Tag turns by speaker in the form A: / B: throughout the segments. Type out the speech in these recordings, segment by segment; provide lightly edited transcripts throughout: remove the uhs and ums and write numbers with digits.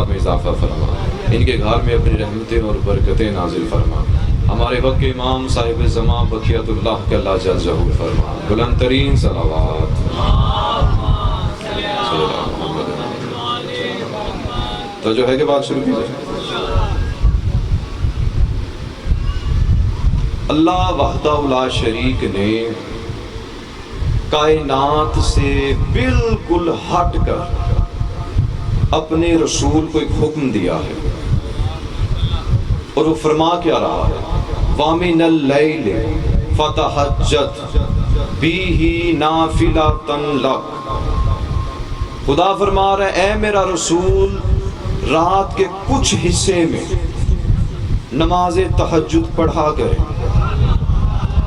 A: میں اضافہ فرما، ان کے گھر میں اپنی رحمتیں اور برکتیں نازل فرما۔ ہمارے وقت کے امام صاحب زمان بقیت اللہ کے اللہ جل ظہور فرما۔ بلند ترین صلوات تو جو ہے کہ بات شروع کی جائے۔ اللہ وحدہ لا شریک نے کائنات سے بالکل ہٹ کر اپنے رسول کو ایک حکم دیا ہے، اور وہ فرما کیا رہا ہے؟ وَمِنَ اللَّيْلِ فَتَحَجَّتْ بِهِ نَافِلَةً لَكَ۔ خدا فرما رہا ہے اے میرا رسول، رات کے کچھ حصے میں نماز تہجد پڑھا کرے۔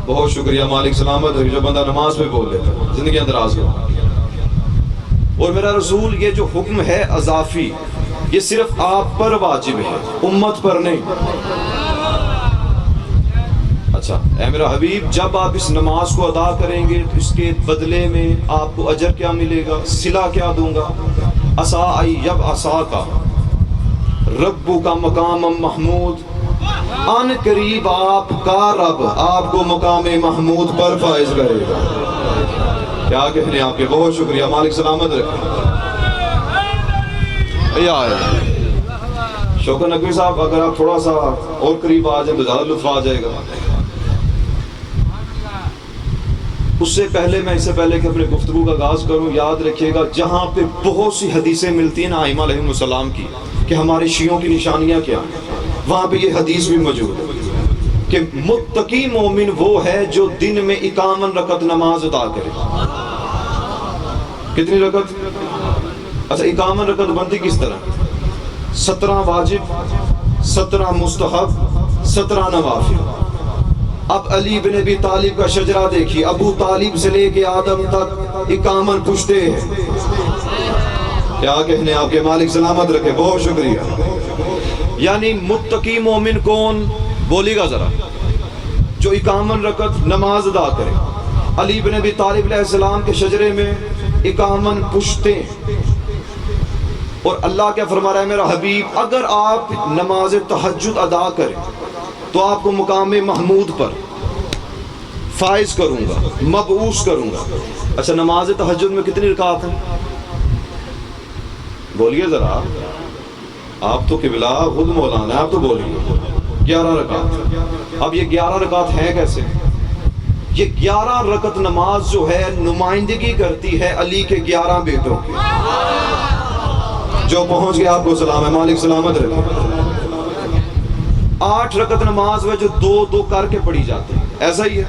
A: بہت شکریہ مالک سلامت ہے، جو بندہ نماز پہ بول لیتا ہے زندگی اندراز ہو۔ اور میرا رسول یہ جو حکم ہے اضافی، یہ صرف آپ پر واجب ہے، امت پر نہیں۔ اچھا اے میرا حبیب، جب آپ اس نماز کو ادا کریں گے تو اس کے بدلے میں آپ کو اجر کیا ملے گا، صلہ کیا دوں گا؟ عسیٰ ان یبعثک ربک مقاما محمود، ان قریب آپ کا رب آپ کو مقام محمود پر فائز کرے گا۔ کیا کہنے آپ کے، بہت شکریہ مالک سلامت رکھیں۔ شوکر نقوی صاحب، اگر آپ تھوڑا سا اور قریب آ جائیں تو زیادہ لطف آ جائے گا۔ اس سے پہلے میں، اس سے پہلے کہ اپنے گفتگو کا آغاز کروں، یاد رکھیے گا جہاں پہ بہت سی حدیثیں ملتی ہیں نا ائمہ علیہم السلام کی کہ ہمارے شیعوں کی نشانیاں کیا ہیں، وہاں پہ یہ حدیث بھی موجود ہے کہ متقی مومن وہ ہے جو دن میں 51 رکعت نماز ادا کرے۔ کتنی رکعت؟ اچھا 51 رکعت بنتی کس طرح؟ 17 واجب، 17 مستحب، 17 نوافل۔ اب علی بن ابی طالب کا شجرہ دیکھیے، ابو طالب سے لے کے آدم تک 51 پشتے ہیں۔ کیا کہنے آپ کے، مالک سلامت رکھے، بہت شکریہ۔ یعنی متقی مومن کون؟ بولیے گا ذرا، جو 51 رکعت نماز ادا کرے۔ علی بن ابی طالب علیہ السلام کے شجرے میں 51 پشتے، اور اللہ کیا فرما رہا ہے میرا حبیب، اگر آپ نماز تہجد ادا کریں تو آپ کو مقام محمود پر فائز کروں گا، مبعوث کروں گا۔ اچھا نماز تہجد میں کتنی رکعت ہیں؟ بولیے ذرا، آپ تو قبلہ خود مولانا، آپ تو بولیے 11 رکعت۔ اب یہ 11 رکعت ہے کیسے؟ یہ 11 رکعت نماز جو ہے نمائندگی کرتی ہے علی کے 11 بیٹوں کی۔ جو پہنچ گیا آپ کو سلام ہے، مالک سلامت رہے۔ 8 رکعت نماز ہے جو 2 کر کے پڑھی جاتی ہے، ایسا ہی ہے؟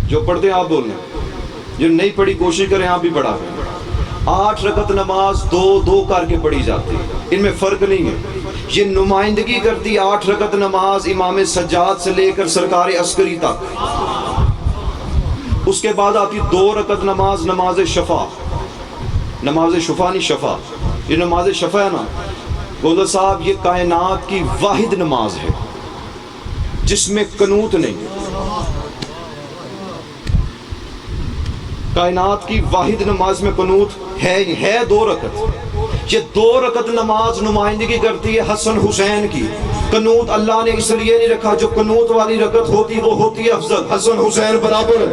A: جو پڑھتے ہیں آپ بولیں، جو نہیں پڑھی کوشش کریں آپ بھی پڑھا کریں۔ 8 رکعت نماز 2 کر کے پڑھی جاتی ہے، ان میں فرق نہیں ہے۔ یہ نمائندگی کرتی 8 رکعت نماز امام سجاد سے لے کر سرکار عسکری تک۔ اس کے بعد آتی 2 رکعت نماز، نماز شفا، نماز شفا نہیں شفا، یہ نماز شفا ہے نا گولر صاحب، یہ کائنات کی واحد نماز ہے جس میں قنوت نہیں۔ کائنات کی واحد نماز میں قنوت ہے 2 رکعت۔ یہ 2 رکعت نماز نمائندگی کرتی ہے حسن حسین کی۔ قنوت اللہ نے اس لیے نہیں رکھا، جو قنوت والی رکعت ہوتی وہ ہوتی ہے افضل، حسن حسین برابر ہے۔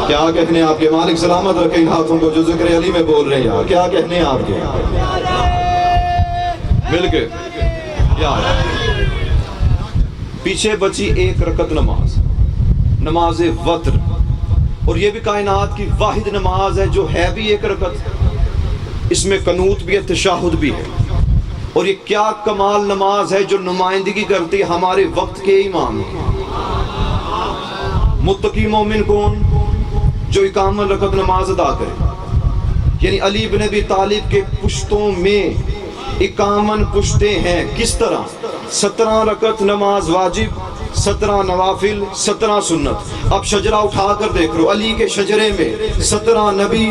A: کیا کہنے آپ کے، مالک سلامت رکھے ان ہاتھوں کو جو ذکر علی میں بول رہے ہیں۔ کیا کہنے آپ کے، مل کے پیچھے بچی 1 رکعت نماز، نماز وتر، اور یہ بھی کائنات کی واحد نماز ہے جو ہے بھی 1 رکعت، اس میں قنوت بھی ہے، تشہد بھی ہے۔ اور یہ کیا کمال نماز ہے جو نمائندگی کرتی ہے ہمارے وقت کے امام کی۔ متقی مومن کون؟ جو 51 رکعت نماز ادا کرے۔ یعنی علی بن ابی طالب کے پشتوں میں 51 پشتے ہیں، کس طرح؟ 17 رکعت نماز واجب، 17 نوافل، 17 سنت۔ اب شجرہ اٹھا کر دیکھ لو، علی کے شجرے میں 17 نبی،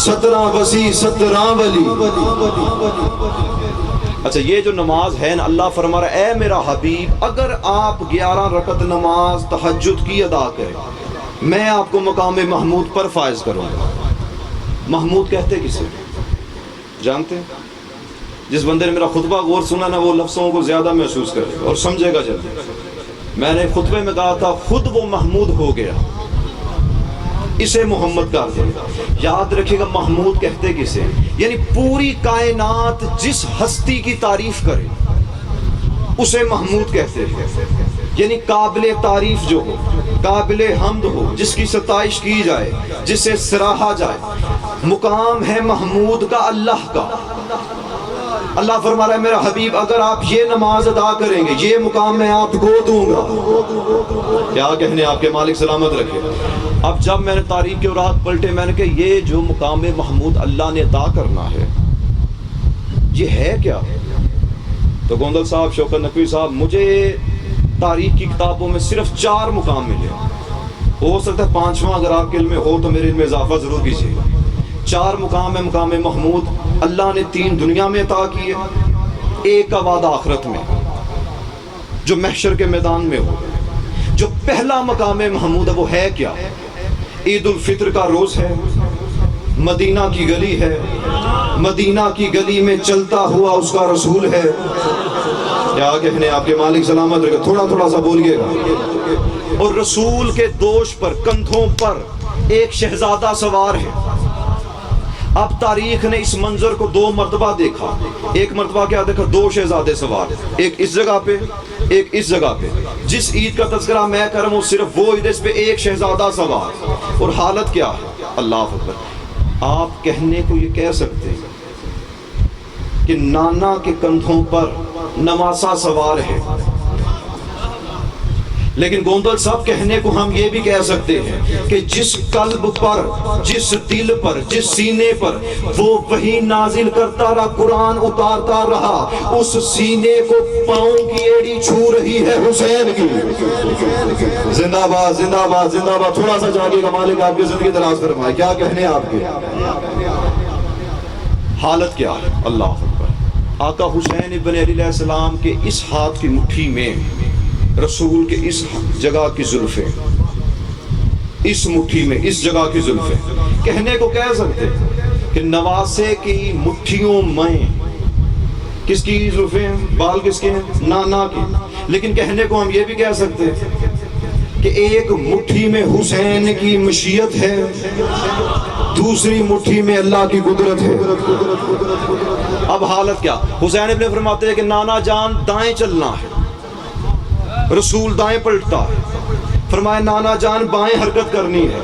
A: 17 وسیع، 17 ولی۔ اچھا یہ جو نماز ہے نا، اللہ فرما رہا ہے اے میرا حبیب، اگر آپ 11 رکعت نماز تہجد کی ادا کریں، میں آپ کو مقام محمود پر فائز کروں گا۔ محمود کہتے کسے؟ جانتے ہیں جس بندے نے میرا خطبہ غور سنا نا وہ لفظوں کو زیادہ محسوس کرے گا اور سمجھے گا جلدی. میں نے خطبے میں کہا تھا خود وہ محمود ہو گیا اسے محمد کہتے ہیں. یاد رکھیے گا محمود کہتے کسے, یعنی پوری کائنات جس ہستی کی تعریف کرے اسے محمود کہتے ہیں. یعنی قابل تعریف جو ہو, قابل حمد ہو, جس کی ستائش کی جائے, جسے سراہا جائے. مقام ہے محمود کا اللہ کا. اللہ فرما رہا ہے میرا حبیب اگر آپ یہ نماز ادا کریں گے یہ مقام میں آپ کو دوں گا. کیا کہنے آپ کے مالک سلامت رکھے. اب جب میں نے تاریخ کے اورات پلٹے میں نے کہا یہ جو مقام محمود اللہ نے عطا کرنا ہے یہ ہے کیا. تو گوندل صاحب, شوکت نقوی صاحب, مجھے تاریخ کی کتابوں میں صرف 4 مقام ملے. ہو سکتا ہے 5واں اگر آپ کے علم میں ہو تو میرے علم میں اضافہ ضرور کیجیے. 4 مقام ہے مقام محمود. اللہ نے 3 دنیا میں عطا کیے, ایک کا وعدہ آخرت میں جو محشر کے میدان میں ہو. جو پہلا مقام محمود ہے وہ ہے کیا؟ عید الفطر کا روز ہے, مدینہ کی گلی ہے, مدینہ کی گلی میں چلتا ہوا اس کا رسول ہے. کیا کہنے آپ کے مالک سلامت رکھے. تھوڑا تھوڑا سا بولیے گا. اور رسول کے دوش پر, کندھوں پر ایک شہزادہ سوار ہے. اب تاریخ نے اس منظر کو 2 مرتبہ دیکھا. ایک مرتبہ کیا دیکھا؟ 2 شہزادے سوار, ایک اس جگہ پہ ایک اس جگہ پہ. جس عید کا تذکرہ میں کر رہا ہوں صرف وہ عید, اس پہ ایک شہزادہ سوار. اور حالت کیا ہے؟ اللہ اکبر. آپ کہنے کو یہ کہہ سکتے ہیں کہ نانا کے کندھوں پر نواسا سوار ہے, لیکن گوندل صاحب کہنے کو ہم یہ بھی کہہ سکتے ہیں کہ جس قلب پر, جس دل پر, جس سینے پر وہ وحی نازل کرتا رہا, قرآن اتارتا رہا, اس سینے کو پاؤں کی ایڑی چھو رہی ہے حسین کی. زندہ باد زندہ باد زندہ باد. تھوڑا سا جاگے گا مالک آپ کی زندگی دراز فرمائے. کیا کہنے آپ کے. حالت کیا ہے؟ اللہ اکبر. آقا حسین ابن علی علیہ السلام کے اس ہاتھ کی مٹھی میں رسول کے اس جگہ کی زلفیں, اس مٹھی میں اس جگہ کی زلفیں. کہنے کو کہہ سکتے کہ نواسے کی مٹھیوں میں کس کی زلفیں ہیں؟ بال کس کے ہیں؟ نانا کی. لیکن کہنے کو ہم یہ بھی کہہ سکتے کہ ایک مٹھی میں حسین کی مشیت ہے, دوسری مٹھی میں اللہ کی قدرت ہے. اب حالت کیا؟ حسین ابن فرماتے ہیں کہ نانا جان دائیں چلنا ہے, رسول دائیں پلٹتا ہے. فرمایا نانا جان بائیں حرکت کرنی ہے,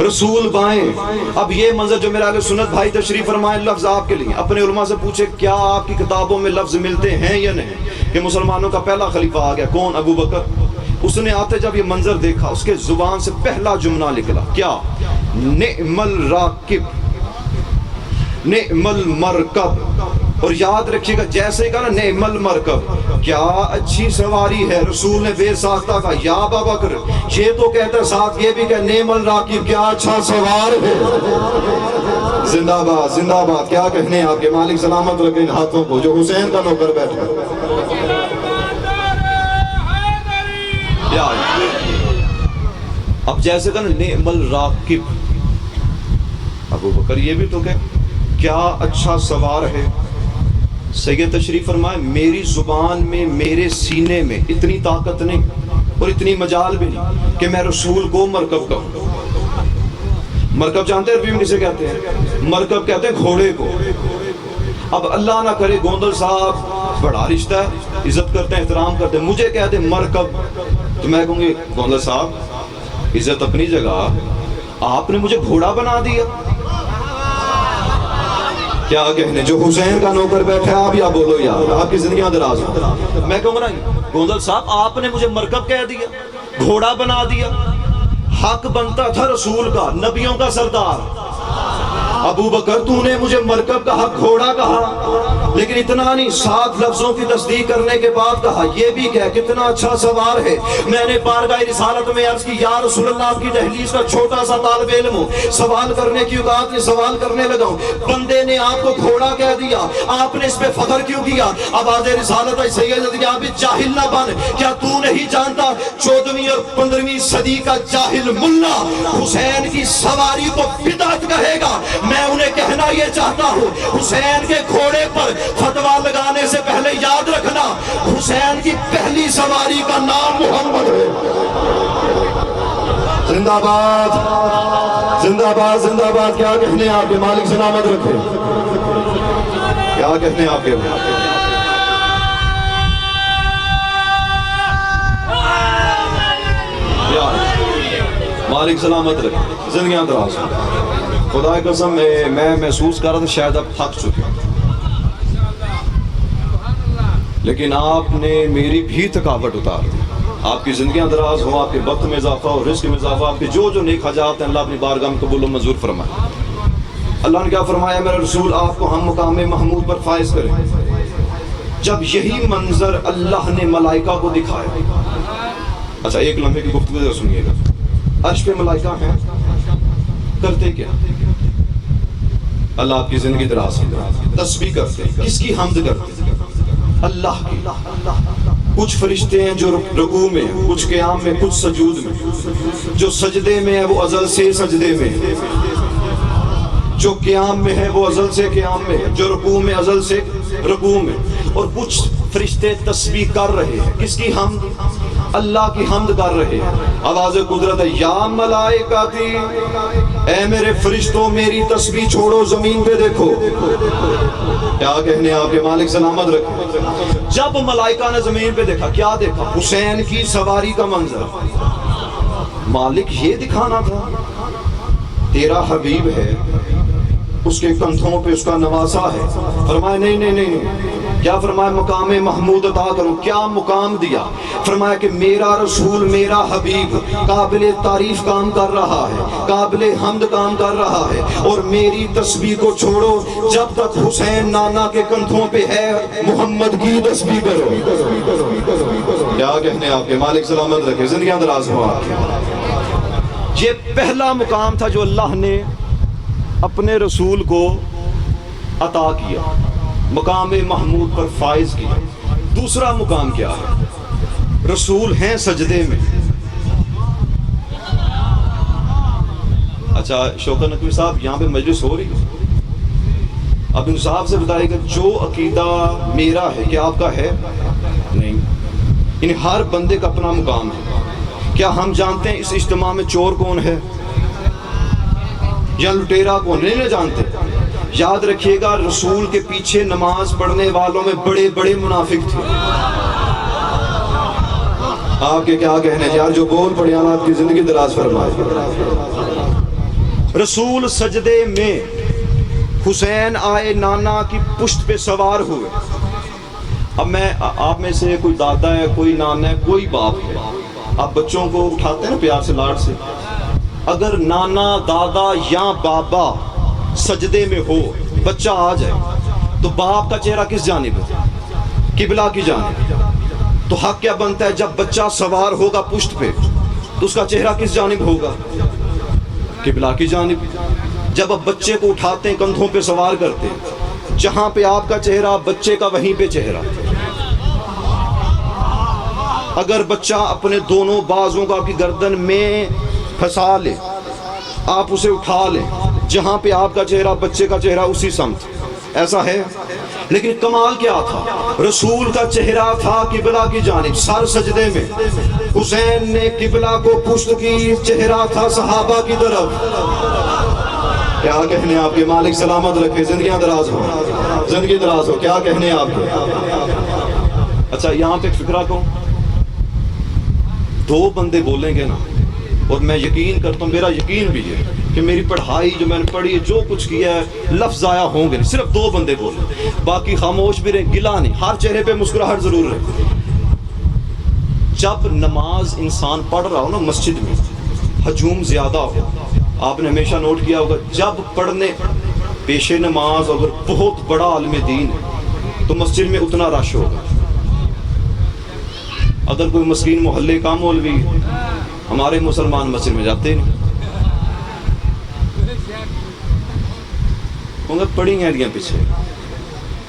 A: رسول بائیں. اب یہ منظر جو میرا اہل سنت بھائی تشریف فرمائے, لفظ آپ کے لیے اپنے علماء سے پوچھے کیا آپ کی کتابوں میں لفظ ملتے ہیں یا نہیں کہ مسلمانوں کا پہلا خلیفہ آ گیا. کون؟ ابو بکر. اس نے آتے جب یہ منظر دیکھا اس کے زبان سے پہلا جملہ نکلا کیا؟ نعم الراکب نعم المرکب. اور یاد رکھیے گا جیسے کہا نا نعم المرکب, کیا اچھی سواری ہے. رسول نے بے ساختہ کہا یا ابا بکر. یہ تو کہتا ہے ساتھ یہ بھی کہ نعم الراکب, کیا اچھا سوار ہے. زندہ باد زندہ باد. کیا کہنے آپ کے مالک سلامت رکھیں ان ہاتھوں کو جو حسین کا نوکر بیٹھا ہے. اب جیسے کہا نا نعم الراکب, ابو بکر یہ بھی تو کہ کیا اچھا سوار ہے. سید تشریف فرمائے میری زبان میں, میرے سینے میں اتنی طاقت نہیں اور اتنی مجال بھی نہیں کہ میں رسول کو مرکب کہوں. مرکب جانتے ہیں عربی میں کسے کہتے ہیں؟ مرکب کہتے ہیں گھوڑے کو. اب اللہ نہ کرے گوندل صاحب بڑا رشتہ ہے, عزت کرتے ہیں, احترام کرتے ہیں, مجھے کہتے ہیں مرکب تو میں کہوں گی گوندل صاحب عزت اپنی جگہ, آپ نے مجھے گھوڑا بنا دیا. کیا کہنے جو حسین کا نوکر بیٹھا ہے آپ یا بولو یار, آپ کی زندگیاں دراز ہو. میں کہوں گا نا گوندل صاحب آپ نے مجھے مرکب کہہ دیا, گھوڑا بنا دیا. حق بنتا تھا رسول کا, نبیوں کا سردار. ابو بکر تو نے مجھے مرکب کہا, گھوڑا کہا, لیکن اتنا نہیں, 7 لفظوں کی تصدیق کرنے کے بعد کہا یہ بھی کہہ کتنا اچھا سوار ہے. میں نے بارگاہ رسالت میں عرض کی یا رسول اللہ آپ کی دہلیز کا چھوٹا سا طالب علم ہوں, سوال کرنے کی اوقات نہیں, سوال کرنے لگا ہوں. بندے نے آپ کو گھوڑا کہہ دیا, آپ نے اس پہ فخر کیوں کیا؟ آواز رسالت سید آپ جاہل نہ بن. کیا تو نہیں جانتا 14ویں اور 15ویں صدی کا جاہل ملا حسین کی سواری کو بدعت کہے گا؟ میں انہیں کہنا یہ چاہتا ہوں، حسین کے گھوڑے پر فتویٰ لگانے سے پہلے یاد رکھنا حسین کی پہلی سواری کا نام محمد ہے۔ زندہ باد، زندہ باد، زندہ باد۔ کیا کہنے آپ کے مالک سلامت رکھے، کیا کہنے آپ کے مالک سلامت رکھے، زندگیاں دراز ہوں۔ خدا کی قسم میں محسوس کر رہا تھا شاید اب تھک چکے، لیکن آپ نے میری بھی تھکاوٹ اتار دی۔ آپ کی زندگیاں دراز ہوں، آپ کے وقت میں اضافہ اور رزق میں اضافہ، آپ کے جو نیک حاجات ہیں اللہ اپنی بارگاہ میں قبول و منظور فرمائے۔ اللہ نے کیا فرمایا؟ میرا رسول آپ کو ہم مقام محمود پر فائز کریں۔ جب یہی منظر اللہ نے ملائکہ کو دکھایا، اچھا ایک لمحے کی گفتگو ذرا سنیے گا۔ عرش پہ ملائکہ ہیں، کرتے کیا؟ اللہ آپ کی زندگی دراز کی تسبیح کرتے ہیں۔ کس کی حمد کرتے ہیں؟ اللہ کی۔ کچھ فرشتے ہیں جو رکوع میں ہیں، کچھ قیام میں، کچھ سجود میں۔ جو سجدے میں ہے وہ ازل سے سجدے میں ہے، جو قیام میں ہے وہ ازل سے قیام میں ہے، جو رکوع میں ازل سے رکوع میں۔ اور کچھ فرشتے تسبیح کر رہے ہیں۔ کس کی حمد؟ اللہ کی حمد کر رہے ہیں۔ آواز قدرت ہے، یا ملائکتی، اے میرے فرشتوں میری تسبیح چھوڑو، زمین پہ دیکھو۔ کیا کہنے آپ کے مالک سلامت رکھے۔ جب ملائکہ نے زمین پہ دیکھا، کیا دیکھا؟ حسین کی سواری کا منظر۔ مالک یہ دکھانا تھا تیرا حبیب ہے، اس کے کندھوں پہ اس کا نواسا ہے۔ فرمایا نہیں نہیں نہیں، کیا فرمایا؟ مقام محمود عطا کروں۔ کیا مقام دیا؟ فرمایا کہ میرا رسول، میرا حبیب قابل تعریف کام کر رہا ہے، قابل حمد کام کر رہا ہے، اور میری تسبیح کو چھوڑو، جب تک حسین نانا کے کندھوں پہ ہے محمد کی تسبیح کرو۔ کیا کہنے آپ کے مالک سلامت رکھے، زندگیاں دراز ہو آپ کی۔ یہ پہلا مقام تھا جو اللہ نے اپنے رسول کو عطا کیا، مقام محمود پر فائز کیا۔ دوسرا مقام کیا ہے؟ رسول ہیں سجدے میں۔ اچھا شوکت نقوی صاحب، یہاں پہ مجلس ہو رہی ہے، اب انصاف سے بتائیے گا جو عقیدہ میرا ہے کہ آپ کا ہے؟ نہیں، یعنی ہر بندے کا اپنا مقام ہے۔ کیا ہم جانتے ہیں اس اجتماع میں چور کون ہے یا لٹیرا کون؟ نہیں جانتے۔ یاد رکھیے گا رسول کے پیچھے نماز پڑھنے والوں میں بڑے بڑے منافق تھے۔ آپ کے کیا کہنے یار، جو بول پڑے اللہ آپ کی زندگی دراز فرمائے۔ رسول سجدے میں، حسین آئے نانا کی پشت پہ سوار ہوئے۔ اب میں آپ میں سے کوئی دادا ہے، کوئی نانا ہے، کوئی باپ ہے، آپ بچوں کو اٹھاتے ہیں نا پیار سے، لاڈ سے۔ اگر نانا، دادا یا بابا سجدے میں ہو، بچہ آ جائے تو باپ کا چہرہ کس جانب ہے؟ قبلہ کی جانب۔ تو حق کیا بنتا ہے جب بچہ سوار ہوگا پشت پہ تو اس کا چہرہ کس جانب ہوگا؟ قبلہ کی جانب۔ جب آپ بچے کو اٹھاتے ہیں، کندھوں پہ سوار کرتے ہیں، جہاں پہ آپ کا چہرہ بچے کا وہیں پہ چہرہ۔ اگر بچہ اپنے دونوں بازوں کو آپ کی گردن میں پھنسا لے، آپ اسے اٹھا لیں، جہاں پہ آپ کا چہرہ بچے کا چہرہ اسی سمت، ایسا ہے؟ لیکن کمال کیا تھا؟ رسول کا چہرہ تھا قبلہ کی جانب، سر سجدے میں۔ حسین نے قبلہ کو پشت کی، چہرہ تھا صحابہ کی طرف۔ کیا کہنے آپ کے مالک سلامت رکھے، زندگیاں دراز ہو، زندگی دراز ہو۔ کیا کہنے آپ کے؟ اچھا یہاں پہ فکرہ کو دو بندے بولیں گے نا، اور میں یقین کرتا ہوں، میرا یقین بھی ہے کہ میری پڑھائی جو میں نے پڑھی ہے، جو کچھ کیا ہے، لفظ ضائع ہوں گے نہیں، صرف دو بندے بولیں، باقی خاموش بھی رہیں، گلا نہیں، ہر چہرے پہ مسکراہٹ ضرور رہے۔ جب نماز انسان پڑھ رہا ہو نا مسجد میں، ہجوم زیادہ ہو، آپ نے ہمیشہ نوٹ کیا ہوگا، جب پڑھنے پیش نماز اگر بہت بڑا عالم دین ہے تو مسجد میں اتنا رش ہوگا۔ اگر کوئی مسکین محلے کا مولوی، ہمارے مسلمان مسجد میں جاتے نہیں، پڑھی ہیں ایڈیاں پیچھے،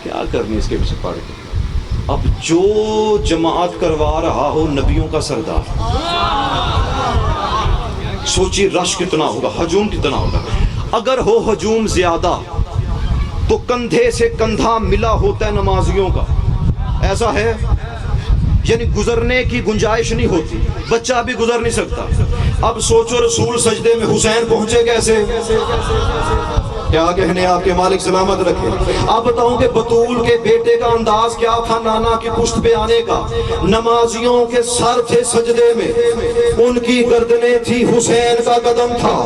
A: کیا کرنی اس کے پیچھے پڑھ کے۔ اب جو جماعت کروا رہا ہو نبیوں کا سردار، سوچی رش کتنا ہوگا، ہجوم کتنا ہوگا۔ اگر ہو ہجوم زیادہ تو کندھے سے کندھا ملا ہوتا ہے نمازیوں کا. ایسا ہے یعنی گزرنے کی گنجائش نہیں ہوتی, بچہ بھی گزر نہیں سکتا. اب سوچو رسول سجدے میں حسین پہنچے کیسے؟ کیا کہنے آپ کے مالک سلامت رکھے. آپ بتاؤں کہ بطول کے بیٹے کا انداز کیا تھا نانا کی پشت پہ آنے کا؟ نمازیوں کے سر تھے سجدے میں, ان کی گردنیں تھی, حسین کا قدم تھا.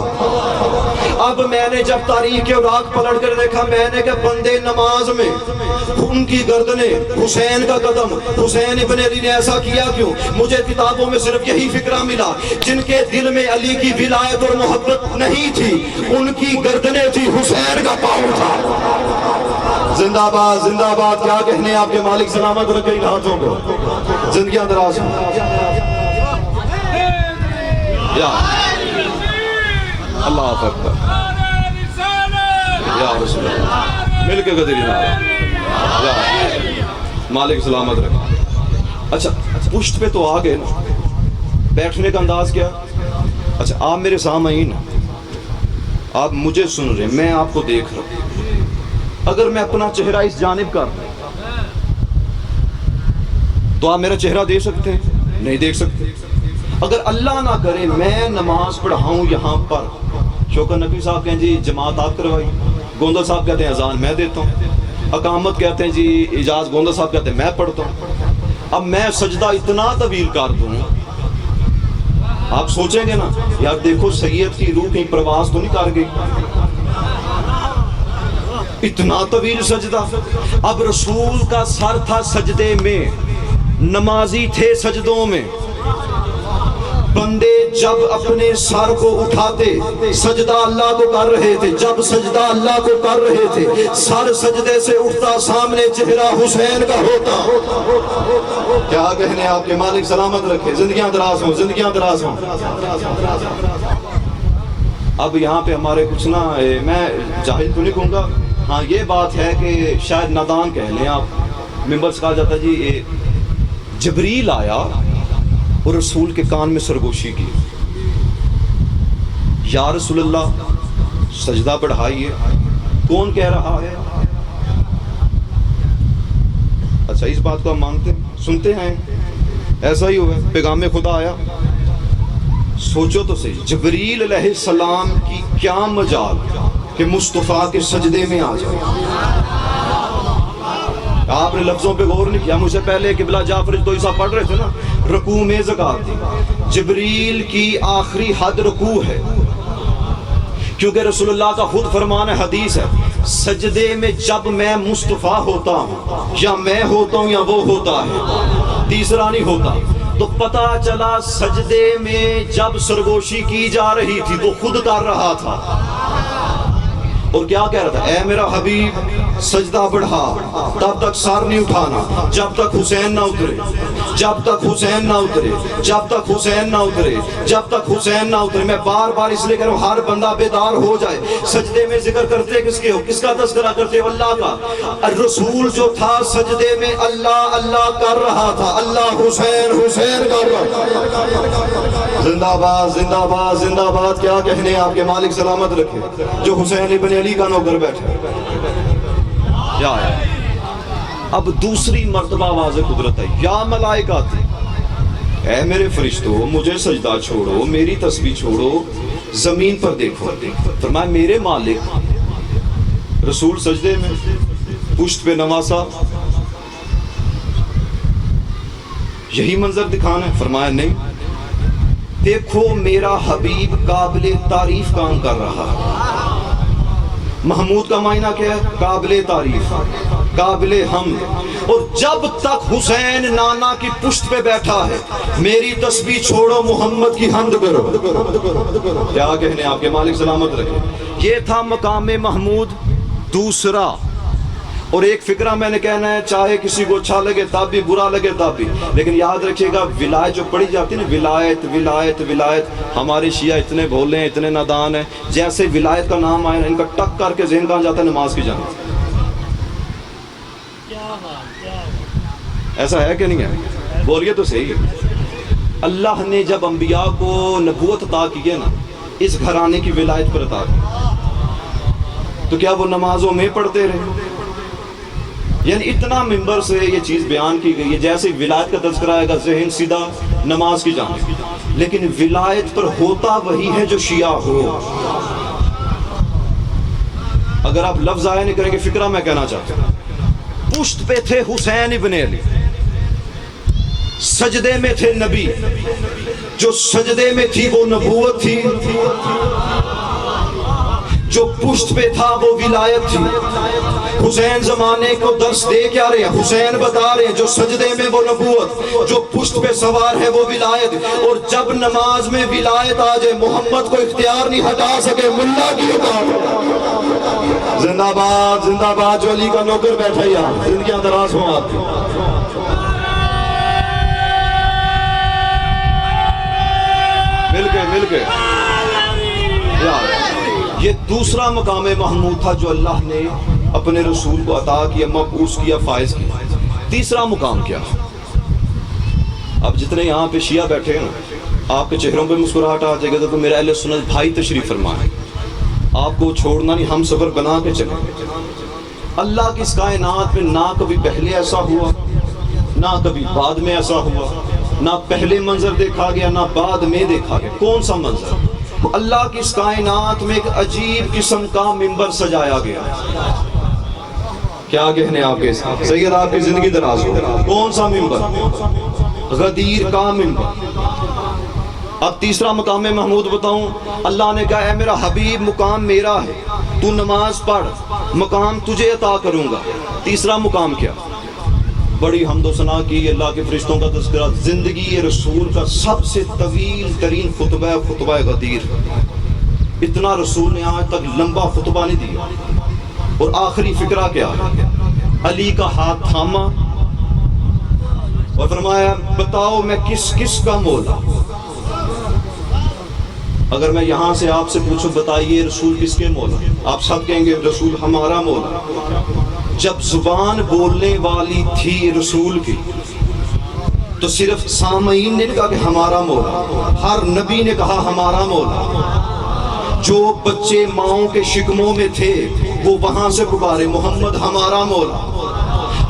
A: اب میں نے جب تاریخ کے اوراق پلٹ کر دیکھا, میں نے کہ بندے نماز میں ان کی گردنیں, حسین کا قدم, حسین ابن علی نے ایسا کیا کیوں؟ مجھے کتابوں میں صرف یہی فکرہ ملا, جن کے دل میں علی کی ولایت اور محبت نہیں تھی ان کی گردنیں تھی, حسین کا پاؤں تھا. زندہ باد زندہ آباد. کیا کہنے آپ کے مالک سلامت رکھے ان ہاتھوں کو, زندگیاں دراز ہوں. یا اللہ اکبر, یا رسول اللہ, مل کے قدری نعرہ, یا مالک سلامت رکھے. اچھا پشت پہ تو آ گئے نا, بیٹھنے کا انداز کیا؟ اچھا آپ میرے سامعین, آپ مجھے سن رہے ہیں, میں آپ کو دیکھ رہا ہوں. اگر میں اپنا چہرہ اس جانب کر تو آپ میرا چہرہ دیکھ سکتے ہیں؟ نہیں دیکھ سکتے. اگر اللہ نہ کرے میں نماز پڑھاؤں یہاں پر, شوکت نقوی صاحب کہیں جی جماعت آپ کروائی, گوندل صاحب کہتے ہیں اذان میں دیتا ہوں, اقامت کہتے ہیں جی اجاز, گوندل صاحب کہتے ہیں میں پڑھتا ہوں. اب میں سجدہ اتنا طویل کر دوں, آپ سوچیں گے نا یار دیکھو سید کی روح کہیں پرواز تو نہیں کر گئی, اتنا طویل سجدہ. اب رسول کا سر تھا سجدے میں, نمازی تھے سجدوں میں. بندے جب اپنے سر کو اٹھاتے سجدہ اللہ کو کر رہے تھے, جب سجدہ اللہ کو کر رہے تھے سر سجدے سے اٹھتا, سامنے چہرہ حسین کا ہوتا. کیا کہنے آپ کے مالک سلامت رکھے, زندگیاں دراز ہوں, زندگیاں دراز ہوں. اب یہاں پہ ہمارے کچھ نا, میں جاہل تو نہیں کہوں گا, ہاں یہ بات ہے کہ شاید نادان کہہ لیں آپ, ممبر سے کہا جاتا جی جبریل آیا اور رسول کے کان میں سرگوشی کی, یا رسول اللہ سجدہ بڑھائیے. کون کہہ رہا ہے؟ اچھا اس بات کو ہم مانتے سنتے ہیں, ایسا ہی ہوا, پیغام خدا آیا. سوچو تو صحیح, جبریل علیہ السلام کی کیا مجال کہ مصطفیٰ کے سجدے میں آ جائے. آپ نے لفظوں پہ غور نہیں کیا. مجھ سے پہلے قبلہ جعفر تو عیسیٰ پڑھ رہے تھے نا, رکوع میں زکات دی. جبریل کی آخری حد رکوع ہے, کیونکہ رسول اللہ کا خود فرمان ہے, حدیث ہے, سجدے میں جب میں مصطفیٰ ہوتا ہوں, یا میں ہوتا ہوں یا وہ ہوتا ہے, تیسرا نہیں ہوتا. تو پتہ چلا سجدے میں جب سرگوشی کی جا رہی تھی تو خود کر رہا تھا, اور کیا کہہ رہا تھا, اے میرا حبیب سجدہ بڑھا, تب تک سر نہیں اٹھانا جب تک حسین نہ اترے, جب تک حسین نہ اترے, جب تک حسین نہ اترے, جب تک حسین نہ اترے. میں بار بار اس لیے کہہ رہا ہوں ہر بندہ بیدار ہو جائے. سجدے میں ذکر کرتے کس کے ہو, کس کا تذکرہ کرتے ہو؟ اللہ کا. رسول جو تھا سجدے میں اللہ اللہ کر رہا تھا, اللہ حسین حسین کر رہا. زندہ باد زندہ باد زندہ باد. کیا کہنے آپ کے مالک سلامت رکھے, جو حسین ابن علی کا نوکر بیٹھے. اب دوسری مرتبہ واضح قدرت ہے, یا ملائکات, اے میرے فرشتوں مجھے سجدہ چھوڑو, میری تسبیح چھوڑو, زمین پر دیکھو. فرمایا میرے مالک. رسول سجدے میں پشت پہ نواسا, یہی منظر دکھانا ہے؟ فرمایا نہیں, دیکھو میرا حبیب قابل تعریف کام کر رہا ہے. محمود کا معنی کیا ہے؟ قابل تعریف, قابل حمد. اور جب تک حسین نانا کی پشت پہ بیٹھا ہے میری تسبیح چھوڑو, محمد کی حمد کرو. کیا کہنے آپ کے مالک سلامت رکھے. یہ تھا مقام محمود دوسرا. اور ایک فکرہ میں نے کہنا ہے, چاہے کسی کو اچھا لگے تب بھی, برا لگے تب بھی, لیکن یاد رکھیے گا ولایت جو پڑھی جاتی ہے نا, ولایت ولایت ولایت, ہمارے شیعہ اتنے بھولے ہیں, اتنے نادان ہیں, جیسے ولایت کا نام آیا ان کا ٹک کر کے ذہن کہاں جاتا ہے, نماز کی جانب. ایسا ہے کہ نہیں ہے؟ بولیے تو صحیح. اللہ نے جب انبیاء کو نبوت عطا کی ہے نا, اس گھرانے کی ولایت پر عطا کی. تو کیا وہ نمازوں میں پڑھتے رہے؟ یعنی اتنا ممبر سے یہ چیز بیان کی گئی ہے جیسے ولایت کا تذکرہ آئے گا ذہن سیدھا نماز کی جانب، لیکن ولایت پر ہوتا وہی ہے جو شیعہ ہو۔ اگر آپ لفظ آیا نہیں کریں گے، فکرہ میں کہنا چاہتا ہوں، پشت پہ تھے حسین ابن علی، سجدے میں تھے نبی، جو سجدے میں تھی وہ نبوت تھی، جو پشت پہ تھا وہ ولایت تھی۔ حسین زمانے کو درس دے کیا رہے ہیں؟ حسین بتا رہے ہیں جو سجدے میں وہ نبوت، جو پشت پہ سوار ہے وہ ولایت، اور جب نماز میں ولایت آ جائے محمد کو اختیار نہیں ہٹا سکے، ملا کی اطاعت۔ زندہ باد زندہ باد، جو علی کا نوکر بیٹھا یہاں، زندگیاں دراز ہوں آپ کی۔ مل کے یہ دوسرا مقام محمود تھا جو اللہ نے اپنے رسول کو عطا کیا، مبعوث کیا، فائز کیا۔ تیسرا مقام کیا؟ اب جتنے یہاں پہ شیعہ بیٹھے ہیں، آپ کے چہروں پہ مسکراہٹ آ جائے گا تو میرے اہل سنت بھائی تشریف فرمائیں، آپ کو چھوڑنا نہیں، ہم سفر بنا کے چلیں۔ اللہ کی اس کائنات میں نہ کبھی پہلے ایسا ہوا، نہ کبھی بعد میں ایسا ہوا، نہ پہلے منظر دیکھا گیا نہ بعد میں دیکھا گیا۔ کون سا منظر؟ اللہ کی اس کائنات میں ایک عجیب قسم کا منبر سجایا گیا۔ کیا کہنے آپ کے ساتھ؟ سید آپ کی زندگی دراز ہو۔ کون سا منبر؟ غدیر کا منبر۔ اب تیسرا مقام محمود بتاؤں، اللہ نے کہا اے میرا حبیب مقام میرا ہے، تو نماز پڑھ، مقام تجھے عطا کروں گا۔ تیسرا مقام کیا؟ بڑی حمد و ثنا کی، اللہ کے فرشتوں کا تذکرہ، زندگی رسول کا سب سے طویل ترین خطبہ غدیر۔ اتنا رسول نے آج تک لمبا خطبہ نہیں دیا۔ اور آخری فکرہ کیا ہے؟ علی کا ہاتھ تھاما اور فرمایا بتاؤ میں کس کا مولا؟ اگر میں یہاں سے آپ سے پوچھوں بتائیے رسول کس کے مولا، آپ سب کہیں گے رسول ہمارا مولا۔ جب زبان بولنے والی تھی رسول کی تو صرف سامعین نے کہا کہ ہمارا مولا، ہر نبی نے کہا ہمارا مولا۔ جو بچے ماؤں کے شکموں میں تھے وہ وہاں سے پکارے محمد ہمارا مولا۔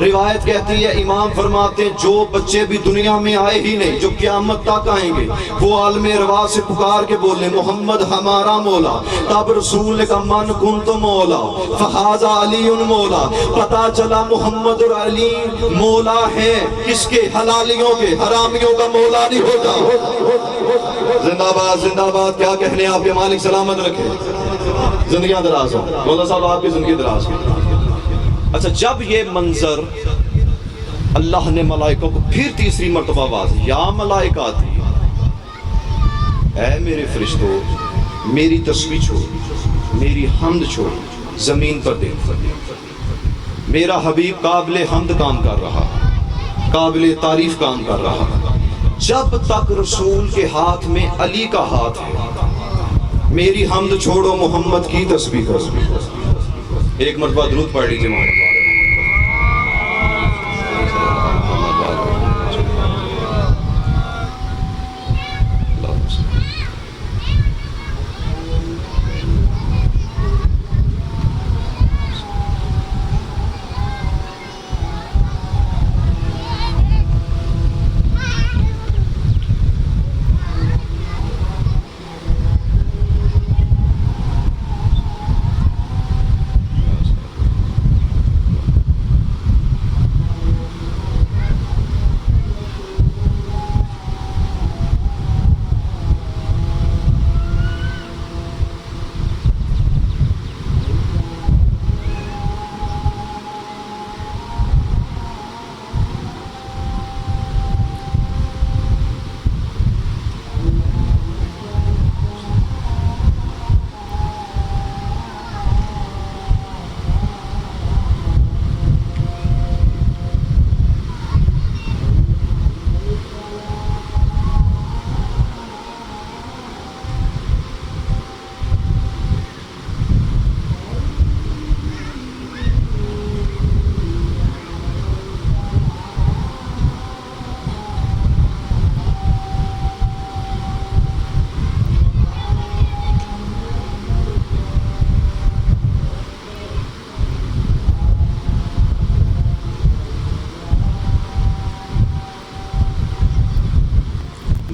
A: روایت کہتی ہے، امام فرماتے ہیں جو بچے بھی دنیا میں آئے ہی نہیں، جو قیامت تک آئیں گے، وہ عالم ارواح سے پکار کے بولے محمد ہمارا مولا۔ تب رسول نے کہا من کنت مولا فہذا علی مولا۔ پتا چلا محمد اور علی مولا ہے کس کے؟ حلالیوں کے، حرامیوں کا مولا نہیں ہوتا۔ زندہ باد زندہ باد، کیا کہنے آپ کے مالک سلامت رکھے، زندگیاں دراز ہوں۔ مولا صاحب آپ کی زندگی دراز ہو۔ اچھا، جب یہ منظر اللہ نے ملائکہ کو پھر تیسری مرتبہ واضح، یا ملائکاتی، اے میرے فرشتوں میری تسبیح چھوڑ، میری حمد چھوڑ، زمین پر دیکھ، میرا حبیب قابل حمد کام کر رہا، قابل تعریف کام کر رہا۔ جب تک رسول کے ہاتھ میں علی کا ہاتھ ہے، میری حمد چھوڑو، محمد کی تسبیح کرو۔ ایک مرتبہ درود پڑھ لیجیے ہمارے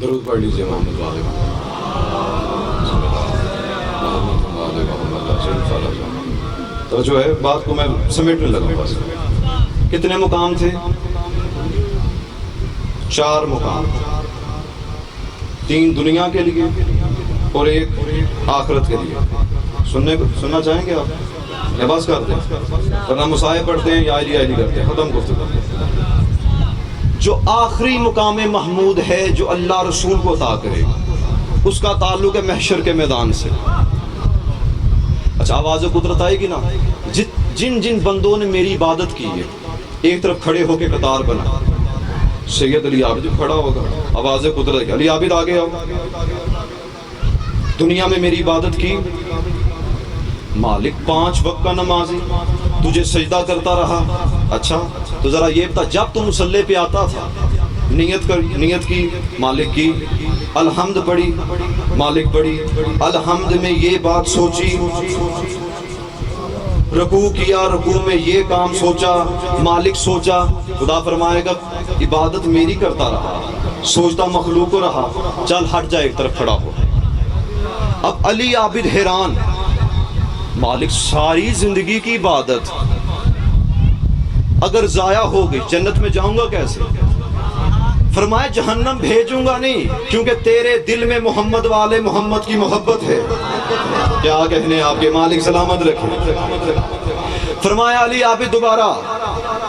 A: درود پڑھ لیجیے محمد والے تو جو ہے بات کو میں سمیٹنے لگا بس. کتنے مقام تھے؟ 4 مقام. 3 دنیا کے لیے اور 1 آخرت کے لیے. سننا چاہیں گے آپ؟ یا بس کرتے ہیں ورنہ مسائے پڑھتے ہیں یا علی کرتے ہیں. ختم کرتے ہیں. جو آخری مقام محمود ہے جو اللہ رسول کو عطا کرے گا اس کا تعلق ہے محشر کے میدان سے. اچھا آواز قدرت آئے گی نا. جن جن بندوں نے میری عبادت کی ہے ایک طرف کھڑے ہو کے قطار بنا. سید علی عابد کھڑا ہوگا, آواز قدرت علی عابد آگے آؤ. دنیا میں میری عبادت کی, مالک 5 وقت کا نمازی, تجھے سجدہ کرتا رہا. اچھا تو ذرا یہ بتا, جب تو مصلی پہ آتا تھا نیت کی مالک کی, الحمد پڑھی مالک پڑھی, الحمد میں یہ بات سوچی, رکوع کیا رکوع میں یہ کام سوچا مالک سوچا. خدا فرمائے گا عبادت میری کرتا رہا, سوچتا مخلوق کو رہا, چل ہٹ جائے ایک طرف کھڑا ہو. اب علی عابد حیران, مالک ساری زندگی کی عبادت اگر ضائع ہو گئی جنت میں جاؤں گا کیسے؟ فرمایا جہنم بھیجوں گا نہیں, کیونکہ تیرے دل میں محمد والے محمد کی محبت ہے. کیا کہنے آپ کے, مالک سلامت رکھے. فرمایا علی عابد دوبارہ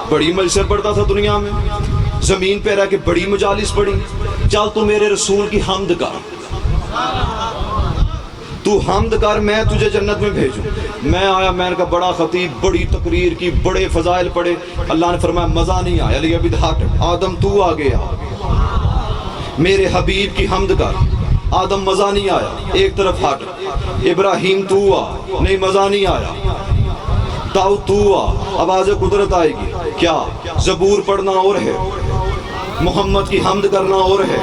A: بڑی مجلسیں پڑھتا تھا دنیا میں, زمین پہ رہ کے بڑی مجالس پڑھی. چل تو میرے رسول کی حمد کر, تو حمد کر, میں تجھے جنت میں بھیجوں. میں آیا, میں نے کہا بڑا خطیب, بڑی تقریر کی, بڑے فضائل پڑھے. اللہ نے فرمایا مزہ نہیں آیا, علی عابد ہٹ. آدم تو آ گیا, میرے حبیب کی حمد کر. آدم مزہ نہیں آیا, ایک طرف ہٹ. ابراہیم تو آ, نہیں مزہ نہیں آیا. داؤد تو آ, آواز قدرت آئے گی. کیا زبور پڑھنا اور ہے, محمد کی حمد کرنا اور ہے.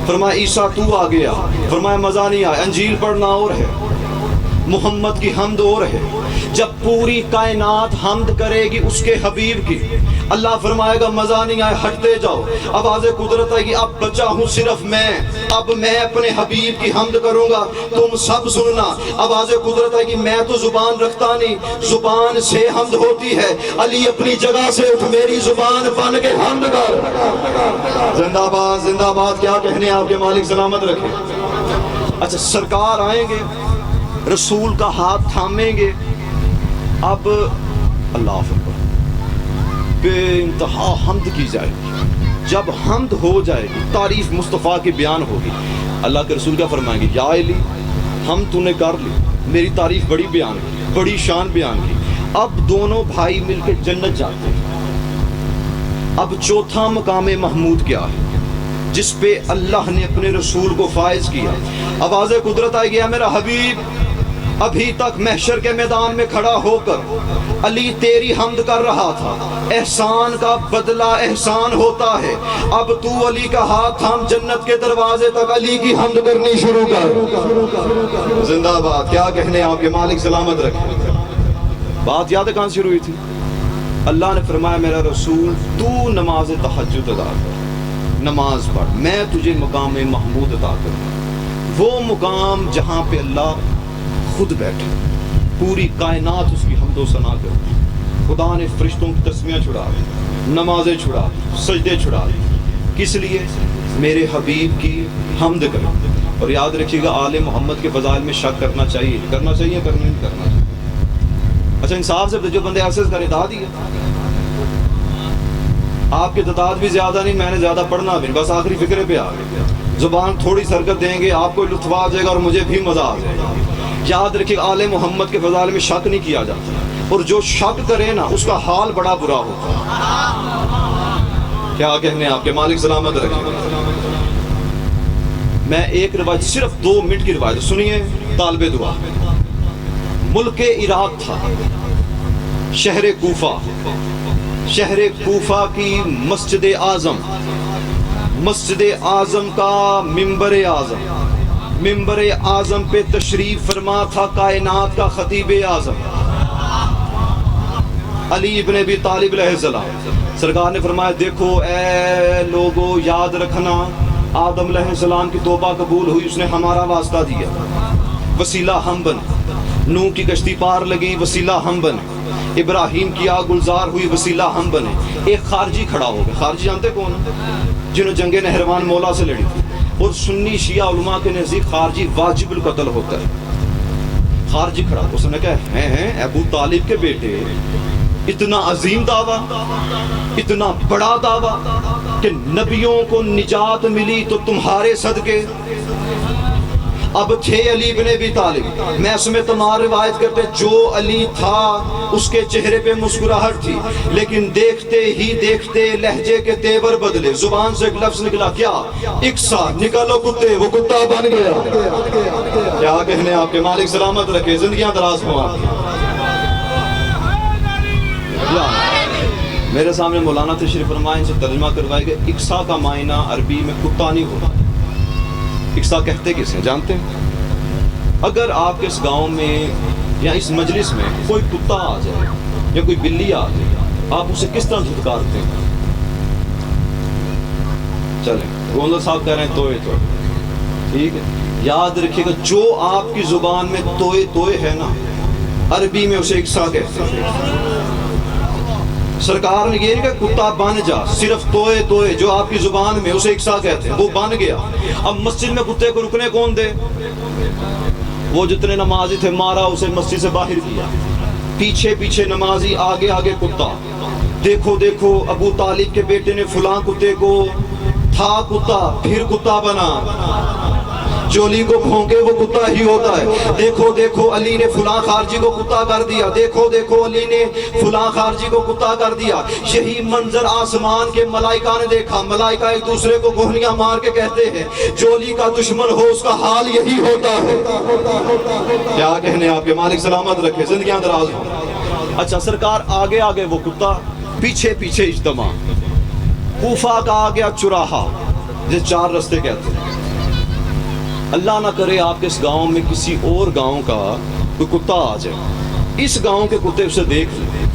A: فرمایا عیسیٰ تو آ گیا, فرمایا مزہ نہیں آیا. انجیل پڑھنا اور ہے, محمد کی حمد اور ہے. جب پوری کائنات حمد کرے گی اس کے حبیب کی, اللہ فرمائے گا مزہ نہیں آئے, ہٹتے جاؤ. آواز قدرت آئے گی, اب بچا ہوں صرف میں, اب میں اپنے حبیب کی حمد کروں گا, تم سب سننا. آواز قدرت آئے گی, میں تو زبان رکھتا نہیں, زبان سے حمد ہوتی ہے. علی اپنی جگہ سے اٹھ, میری زبان بن کے حمد کر. زندہ باد زندہ باد. کیا کہنے آپ کے, مالک سلامت رکھے. اچھا سرکار آئیں گے, رسول کا ہاتھ تھامیں گے. اب اللہ اکبر بے انتہا حمد کی جائے گی. جب حمد ہو جائے گی, تعریف مصطفیٰ کی بیان ہوگی, اللہ کے رسول کیا فرمائیں گے, یا علی ہم تو نے کر لی, میری تعریف بڑی بیان کی, بڑی شان بیان کی. اب دونوں بھائی مل کے جنت جاتے ہیں. اب چوتھا مقام محمود کیا ہے جس پہ اللہ نے اپنے رسول کو فائز کیا. آواز قدرت آئے گیا, میرا حبیب ابھی تک محشر کے میدان میں کھڑا ہو کر علی تیری حمد کر رہا تھا. احسان کا بدلہ احسان ہوتا ہے. اب تو علی کا ہاتھ تھام جنت کے دروازے تک علی کی حمد کرنی شروع کر. زندہ باد. کیا کہنے آپ کے, مالک سلامت رکھے. بات یاد ہے کہاں شروع ہوئی تھی؟ اللہ نے فرمایا میرا رسول تو نماز تہجد ادا کر, نماز پڑھ, میں تجھے مقام محمود عطا کروں. وہ مقام جہاں پہ اللہ خود بیٹھے, پوری کائنات اس کی حمد و ثنا کرتی. خدا نے فرشتوں کی تسبیحیں چھڑا دی, نمازیں چھڑا دی, سجدے چھڑا دی. کس لیے؟ میرے حبیب کی حمد کریں. اور یاد رکھیے گا آل محمد کے فضائل میں شک کرنا چاہیے, کرنا چاہیے, کرنا نہیں کرنا چاہیے. اچھا انصاف سے جو بندے ایسے کرے داد ہی ہے. آپ کے تعداد بھی زیادہ نہیں, میں نے زیادہ پڑھنا بھی نہیں, بس آخری فکرے پہ آ گئے. زبان تھوڑی سرکت دیں گے, آپ کو لطف آ جائے گا اور مجھے بھی مزہ آ جائے گا. یاد رکھیں آل محمد کے فضائل میں شک نہیں کیا جاتا, اور جو شک کرے نا اس کا حال بڑا برا ہوتا ہے. کیا کہنے آپ کے, مالک سلامت رکھیں. میں ایک روایت, صرف 2 منٹ کی روایت سنیے, طالب دعا. ملک عراق تھا, شہر کوفہ, شہر کوفہ کی مسجد اعظم, مسجد اعظم کا منبر اعظم, منبر اعظم پہ تشریف فرما تھا کائنات کا خطیب اعظم علی ابن ابی طالب علیہ السلام. سرکار نے فرمایا دیکھو اے لوگو, یاد رکھنا آدم علیہ السلام کی توبہ قبول ہوئی، اس نے ہمارا واسطہ دیا، وسیلہ ہم بنے۔ نوح کی کشتی پار لگی، وسیلہ ہم بنے۔ ابراہیم کی آگ گلزار ہوئی، وسیلہ ہم بنے۔ ایک خارجی کھڑا ہو گیا، خارجی جانتے کون ہیں؟ جنہوں جنگ نہروان مولا سے لڑی تھی، اور سنی شیعہ علماء کے نزدیک خارجی واجب القتل ہوتا ہے۔ خارجی کھڑا، اس نے کہا ہیں ابو طالب کے بیٹے، اتنا عظیم دعویٰ، اتنا بڑا دعویٰ کہ نبیوں کو نجات ملی تو تمہارے صدقے۔ اب تھے علی بن ابی طالب، میں اس میں تمہاری روایت کرتے، جو علی تھا اس کے چہرے پہ مسکراہٹ تھی، لیکن دیکھتے ہی دیکھتے لہجے کے تیور بدلے، زبان سے ایک لفظ نکلا، کیا؟ اکسا، نکالو کتے، وہ کتا بن گیا۔ کیا کہنے آپ کے مالک سلامت رکھے، زندگیاں دراز فرمائے۔ میرے سامنے مولانا تشریف فرمائے، ان سے ترجمہ کروائے گا۔ اکسا کا معنی عربی میں کتا نہیں ہوتا۔ اکسا کہتے کس ہیں جانتے ہیں؟ اگر آپ کے اس گاؤں میں یا اس مجلس میں کوئی کتا آ جائے یا کوئی بلی آ جائے، آپ اسے کس طرح دھتکارتے ہیں؟ چلیں، گوندل صاحب کہہ رہے ہیں توئے توئے، ٹھیک ہے، یاد رکھیے گا جو آپ کی زبان میں توئے توئے ہے نا، عربی میں اسے اکسا کہتے ہیں۔ سرکار نے یہ نہیں کہا کتا بن جا، صرف توئے توئے جو آپ کی زبان میں اسے اکسا کہتے ہیں، وہ بن گیا۔ اب مسجد میں کتے کو رکنے کون دے؟ وہ جتنے نمازی تھے مارا، اسے مسجد سے باہر کیا، پیچھے پیچھے نمازی، آگے آگے کتا۔ دیکھو دیکھو ابو طالب کے بیٹے نے فلاں کتے کو، تھا کتا پھر کتا بنا، چولی کو پھونکے وہ کتا ہی ہوتا ہے۔ دیکھو دیکھو علی نے فلاں خارجی کو کتا کر دیا، دیکھو دیکھو علی نے فلاں خارجی کو کتا کر دیا۔ یہی منظر آسمان کے ملائکہ نے دیکھا، ملائکہ ایک دوسرے کو گولیاں مار کے کہتے ہیں چولی کا دشمن ہو اس کا حال یہی ہوتا ہے۔ کیا کہنے آپ کے مالک سلامت رکھے، زندگیاں دراز ہوں۔ اچھا، سرکار آگے آگے وہ کتا، پیچھے پیچھے اجتماع۔ کوفہ کا آ گیا چراہا، جس چار رستے کہتے ہیں۔ اللہ نہ کرے آپ کے اس گاؤں میں کسی اور گاؤں کا کوئی کتا آ جائے، اس گاؤں کے کتے اسے دیکھ لیں،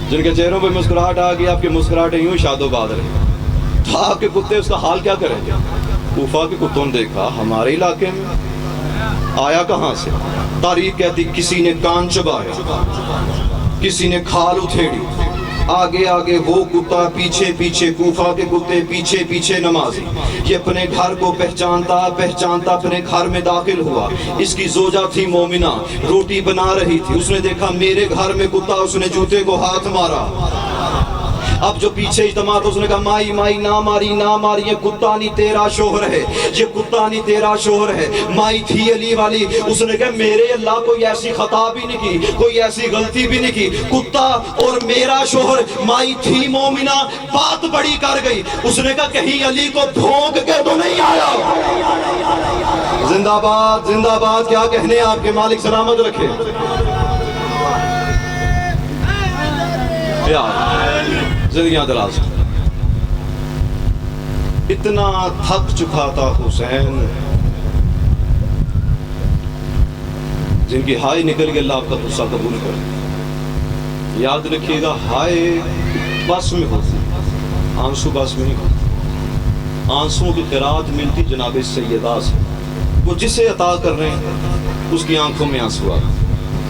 A: جن کے چہروں پہ مسکراہٹ آ گئی، آپ کی مسکراہٹیں یوں شاد و باد رہی، تو آپ کے کتے اس کا حال کیا کریں گے؟ کوفہ کے کتوں نے دیکھا ہمارے علاقے میں آیا کہاں سے؟ تاریخ کہتی کسی نے کان چبایا، کسی نے کھال اتھیڑی، آگے آگے وہ کتا، پیچھے پیچھے کوفہ کے کتے، پیچھے پیچھے نمازی۔ یہ اپنے گھر کو پہچانتا پہچانتا اپنے گھر میں داخل ہوا۔ اس کی زوجہ تھی مومنہ، روٹی بنا رہی تھی، اس نے دیکھا میرے گھر میں کتا، اس نے جوتے کو ہاتھ مارا۔ اب جو پیچھے اجتماع تو اس نے کہا مائی مائی نہ ماری نہ ماری، یہ کتا نہیں تیرا شوہر ہے، یہ کتا نہیں تیرا شوہر ہے۔ مائی تھی علی والی، اس نے کہا میرے اللہ کوئی ایسی خطا بھی نہیں کی، کوئی ایسی غلطی بھی نہیں کی، کتا اور میرا شوہر۔ مائی تھی مومنہ، بات بڑی کر گئی، اس نے کہا کہیں علی کو بھونک کے تو نہیں آیا۔ زندہ باد زندہ باد، کیا کہنے آپ کے مالک سلامت رکھے۔ زندگیاں دراز، اتنا تھک چکا تھا حسین، جن کی ہائے نکل گئی، اللہ آپ کا غصہ قبول کرے۔ یاد رکھیے گا ہائے بس میں ہوتی، آنسو بس میں نہیں ہوتی۔ آنسوں کی قرات ملتی جناب سیدہ سے، وہ جسے عطا کر رہے ہیں اس کی آنکھوں میں آنسو آ،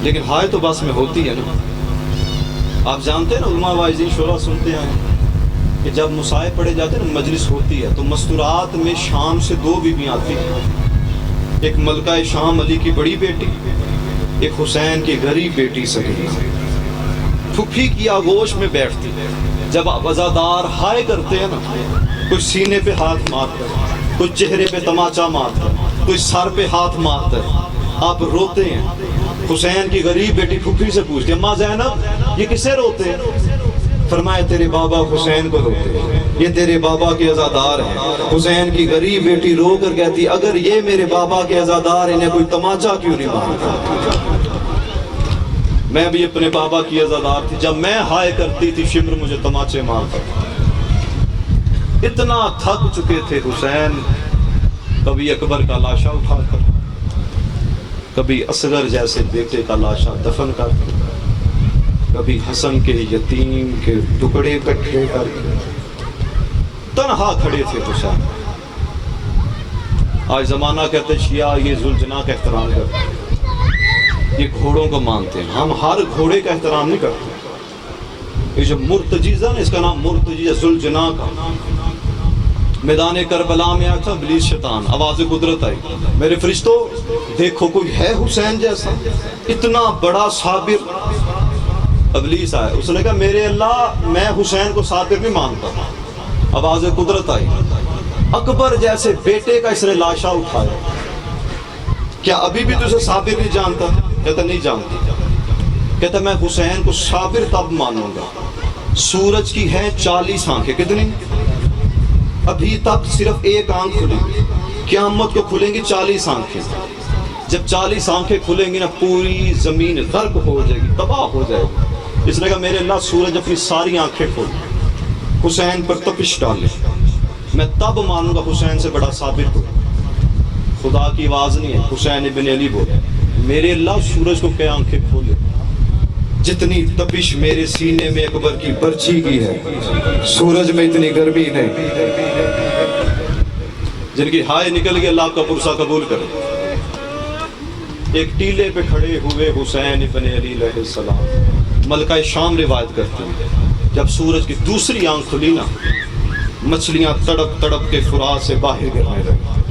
A: لیکن ہائے تو بس میں ہوتی ہے نا۔ آپ جانتے ہیں نا، علماء واعظین شورا سنتے ہیں کہ جب مسائب پڑے جاتے ہیں نا، مجلس ہوتی ہے تو مستورات میں شام سے دو بیویاں آتی ہیں، ایک ملکہ شام علی کی بڑی بیٹی، ایک حسین کی غریب بیٹی سکینہ، پھپھی کی آغوش میں بیٹھتی۔ جب عزادار ہائے کرتے ہیں نا، کوئی سینے پہ ہاتھ مارتا ہے، کوئی چہرے پہ تماچا مارتا ہے، کوئی سر پہ ہاتھ مارتا ہے، آپ روتے ہیں۔ حسین کی غریب بیٹی پھپھی سے پوچھتی ہے ماں زینب یہ کسے روتے ہیں؟ فرمایا تیرے بابا حسین کو روتے ہیں، یہ تیرے بابا کے عزادار ہیں۔ حسین کی غریب بیٹی رو کر کہتی اگر یہ میرے بابا کے عزادار، انہیں کوئی تماچا کیوں نہیں مارتا؟ میں بھی اپنے بابا کی عزادار تھی، جب میں ہائے کرتی تھی شمر مجھے تماچے مارتا۔ اتنا تھک چکے تھے حسین، کبھی اکبر کا لاشا اٹھا کر، کبھی اصغر جیسے بیٹے کا لاشا دفن کر کے، کبھی حسن کے یتیم کے ٹکڑے کٹھے کر کے، تنہا کھڑے تھے حسین. آج زمانہ کہتے ہیں شیعہ یہ ذوالجناح کا احترام کرتے ہیں، یہ گھوڑوں کو مانتے ہیں. ہم ہر گھوڑے کا احترام نہیں کرتے. یہ جو مرتجزہ نا، اس کا نام مرتجزہ ذوالجناح کا، میدان کربلا میں آیا تھا ابلیس شیطان، آواز قدرت آئی، میرے فرشتوں دیکھو کوئی ہے حسین جیسا اتنا بڑا صابر. ابلیس آیا، اس نے کہا میرے اللہ میں حسین کو صابر نہیں مانتا. آواز قدرت آئی، اکبر جیسے بیٹے کا اس نے لاشا اٹھایا. کیا ابھی بھی تجھے صابر نہیں جانتا؟ کہتا نہیں جانتا. کہتا میں حسین کو صابر تب مانوں گا. سورج کی ہے 40 آنکھیں، کتنی؟ ابھی تک صرف ایک آنکھ کھلی، قیامت کو کھلیں گی 40 آنکھیں. جب 40 آنکھیں کھلیں گی نا پوری زمین غرق ہو جائے گی، تباہ ہو جائے گی. اس نے کہا میرے اللہ سورج اپنی ساری آنکھیں کھول حسین پر تپش ڈالے، میں تب مانوں گا حسین سے بڑا صابر کو. خدا کی آواز نہیں ہے، حسین ابن علی بولے میرے اللہ سورج کو کیا آنکھیں کھولے، جتنی تپش میرے سینے میں اکبر کی برچھی کی ہے سورج میں اتنی گرمی نہیں. جن کی ہائے نکل گئی اللہ کا پرسہ قبول کرے. ایک ٹیلے پہ کھڑے ہوئے حسین ابن علی علیہ السلام، ملکہ شام روایت کرتے ہیں جب سورج کی دوسری آنکھ کھلی نا، مچھلیاں تڑپ تڑپ کے فرات سے باہر گرنے لگی.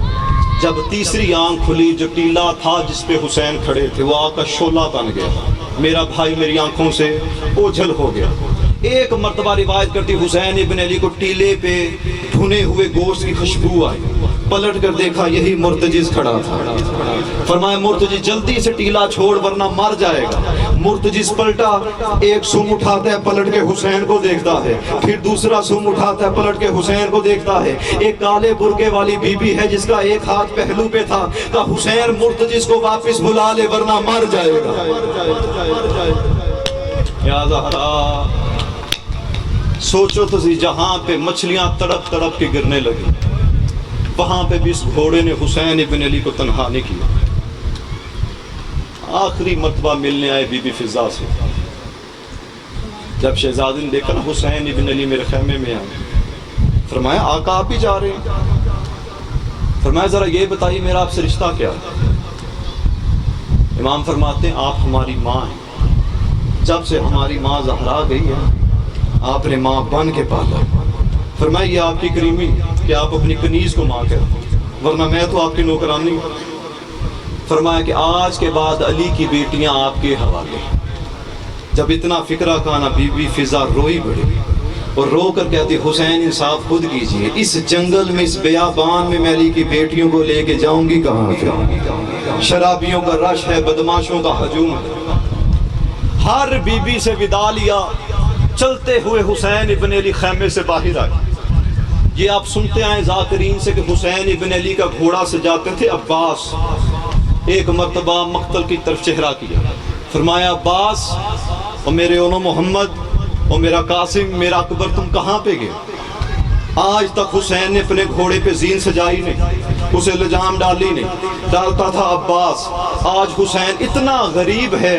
A: جب تیسری آنکھ کھلی، جو ٹیلا تھا جس پہ حسین کھڑے تھے وہ آگ کا شعلہ بن گیا. میرا بھائی میری آنکھوں سے اوجھل ہو گیا. ایک مرتبہ روایت کرتی حسین ابن علی کو ٹیلے پہ بھنے ہوئے گوشت کی خوشبو آئی. پلٹ کر دیکھا یہی مرتجز کھڑا تھا. فرمایا مرتجز جلدی سے ٹیلا چھوڑ ورنہ مر جائے گا. مرتجز پلٹا، ایک سم اٹھاتا ہے پلٹ کے حسین کو دیکھتا ہے، پھر دوسرا سم اٹھاتا ہے پلٹ کے حسین کو دیکھتا ہے. ایک کالے برقعے والی بی بی ہے جس کا ایک ہاتھ پہلو پہ تھا، کہا حسین مرتجز کو واپس بلا لے ورنہ مر جائے گا. یا زہرا سوچو تو سی، جہاں پہ مچھلیاں تڑپ تڑپ کے گرنے لگی وہاں پہ بھی اس گھوڑے نے حسین ابن علی کو تنہا نہیں کیا. آخری مرتبہ ملنے آئے بی بی فضا سے. جب شہزادی نے دیکھا نا حسین ابن علی میرے خیمے میں آئے، فرمایا آقا آپ بھی جا رہے ہیں؟ فرمایا ذرا یہ بتائیے میرا آپ سے رشتہ کیا ہے؟ امام فرماتے ہیں آپ ہماری ماں ہیں. جب سے ہماری ماں زہرا گئی ہے آپ نے ماں بن کے پالا. فرمایا یہ آپ کی کریمی کہ آپ اپنی کنیز کو ماں کہتے، ورنہ میں تو آپ کی نوکرانی. فرمایا کہ آج کے بعد علی کی بیٹیاں آپ کے حوالے. جب اتنا فکرہ کھانا بی بی فضا روئی بڑی اور رو کر کہتی حسین انصاف خود کیجئے، اس جنگل میں اس بیابان میں علی کی بیٹیوں کو لے کے جاؤں گی کہاں سے؟ شرابیوں کا رش ہے، بدماشوں کا ہجوم ہے. ہر بی بی سے ودا لیا، چلتے ہوئے حسین ابن علی خیمے سے باہر آئے. یہ آپ سنتے آئے ذاکرین سے کہ حسین ابن علی کا گھوڑا سجاتے تھے عباس. ایک مرتبہ مقتل کی طرف چہرہ کیا، فرمایا عباس اور میرے اونو محمد اور میرا قاسم میرا اکبر تم کہاں پہ گئے؟ آج تک حسین نے اپنے گھوڑے پہ زین سجائی نہیں، اسے لجام ڈالی نہیں، ڈالتا تھا عباس. آج حسین اتنا غریب ہے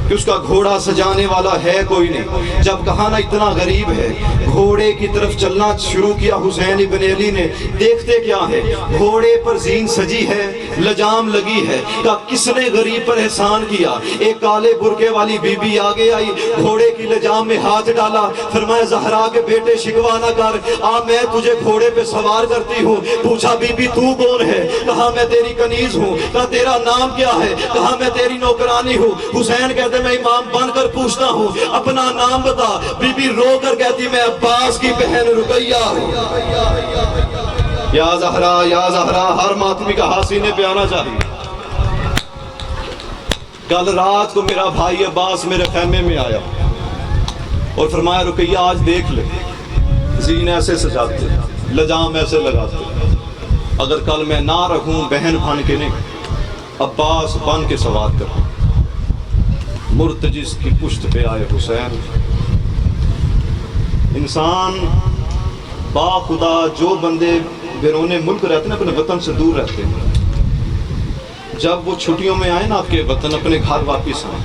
A: کہ اس کا گھوڑا سجانے والا ہے کوئی نہیں. جب کہا نا اتنا غریب ہے، گھوڑے کی طرف چلنا شروع کیا حسین ابن علی نے. دیکھتے کیا ہے؟ گھوڑے پر زین سجی ہے، لجام لگی ہے. کہا کس نے غریب پر احسان کیا؟ ایک کالے برقعے والی بی بی آگے آئی، گھوڑے کی لجام میں ہاتھ ڈالا. فرمایا زہرا کے بیٹے شکوا نہ کر، میں تجھے گھوڑے پہ سوار کرتی ہوں. پوچھا بی بی تو کون ہے؟ کہا میں تیری کنیز ہوں. کہا تیرا نام کیا ہے؟ کہا میں تیری نوکرانی ہوں. حسین کہتے میں امام بن کر پوچھتا ہوں اپنا نام بتا. بی بی رو کر کہتی میں عباس کی بہن رقیہ ہوں. یا زہرا یا زہرا، ہر ماتمی کا حسینے پہ آنا چاہیے. کل رات کو میرا بھائی عباس میرے خیمے میں آیا اور فرمایا رقیہ آج دیکھ لے، زین ایسے سجاتے، لجام ایسے لگاتے. اگر کل میں نہ رہوں بہن بن کے نہیں، عباس بن کے سوار کر. مرتجز کی پشت پہ آئے حسین. انسان با خدا جو بندے بیرون ملک رہتے ہیں اپنے وطن سے دور رہتے ہیں، جب وہ چھٹیوں میں آئے نا آپ کے وطن، اپنے گھر واپس آئے،